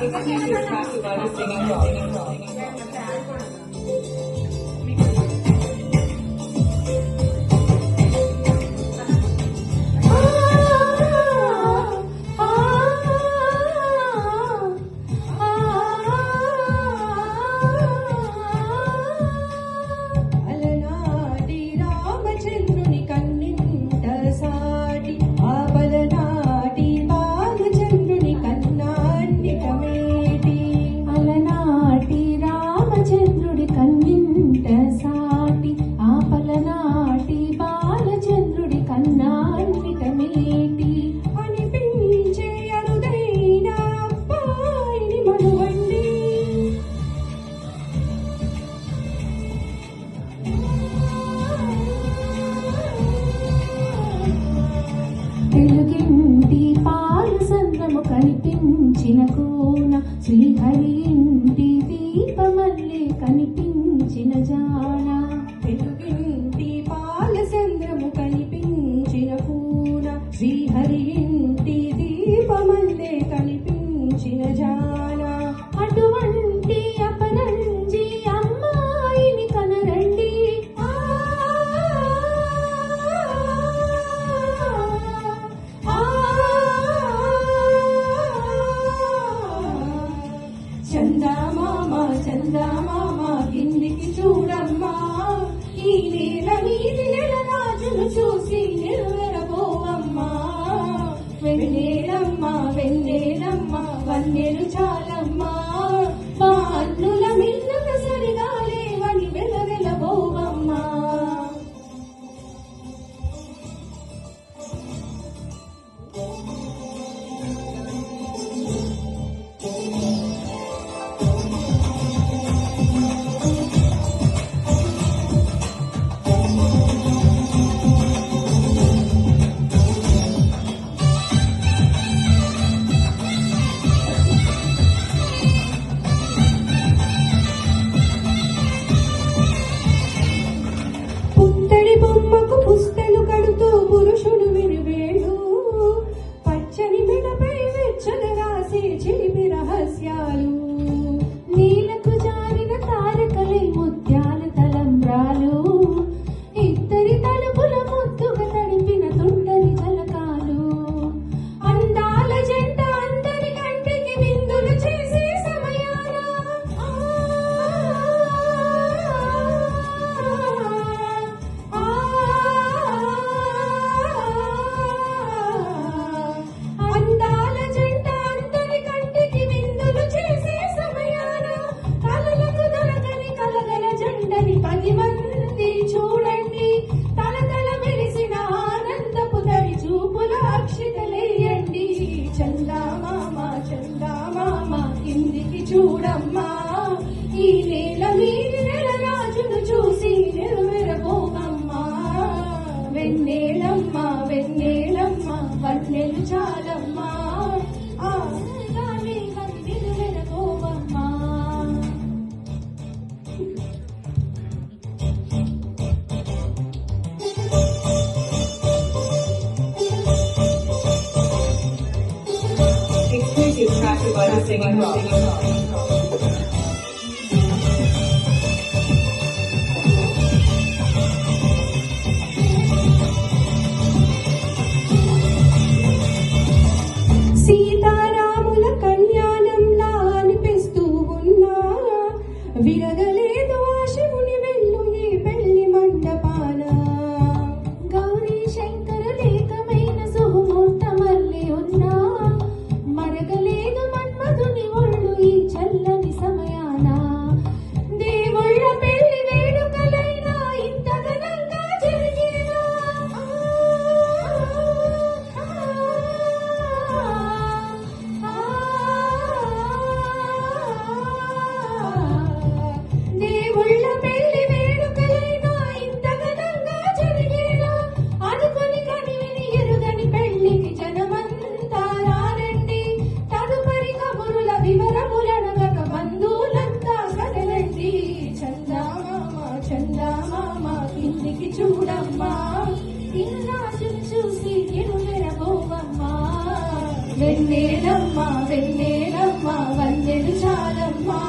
Exclusive track by the singing rock. తెలుగింటి పాలు సంద్రము కనిపించిన కూన శ్రీహరి ఇంటి దీపమల్లే కనిపించిన జాన. తెలుగింటి పాల సంద్రము కనిపించిన కూన శ్రీహరి ఇంటి దీపమల్లే కనిపించిన జాన. అటువంటి అపరంజి అమ్మాయిని కనరండి. చందమామ కిందికి చూడమ్మా, ఈ నేల మీది నెల రాజును చూసి నిలవెరబోవమ్మా. వెన్నెలమ్మా వెన్నెలమ్మా వన్నెలు చాలమ్మా, మా అన్నుల మిన్నుక సరిగా లేవని వెలవెలబోవమ్మా. బొమ్మకు పుస్తలు కడుతూ పురుషుడు విరివేడు, పచ్చని మెడపై వెచ్చన రాసి చిలిపి రహస్యాలు. నీలకు జారిన తారకలే ముత్యాల తలంబ్రాలు, ఇద్దరి తలుపుల ముద్దుగా తడిపిన తుంటరి జలకాలు. అందాల జంట అందరి కంటికి విందులు చేసే సమయాన చూడండి తలతల మెరిసిన ఆనందపు తడి చూపుల అక్షితలేయండి. చందమామ చందమామ కిందికి చూడమ్మా, ఈ నేల మీది నెల రాజును చూసి నిలవెరబోవమ్మా. వెన్నెలమ్మ వెన్నెలమ్మ వన్నెలు చాలమ్మా, ఆగానే నిలవెరబోవమ్మా. Exclusive track by the singing rock. సీతారాముల కళ్యాణంలా అనిపిస్తూ ఉన్నా, విరగలేదు ఆశముని వెళ్ళు ఈ పెళ్లి మండపాన. గౌరీ శంకరులేకమైన శుభముహూర్తమల్లే ఉన్నా, మరగలేదు మన్మధుని ఒళ్ళు ఈ చల్లని సమయాన. వెన్నెలమ్మ వెన్నెలమ్మ వన్నెలు చాలమ్మా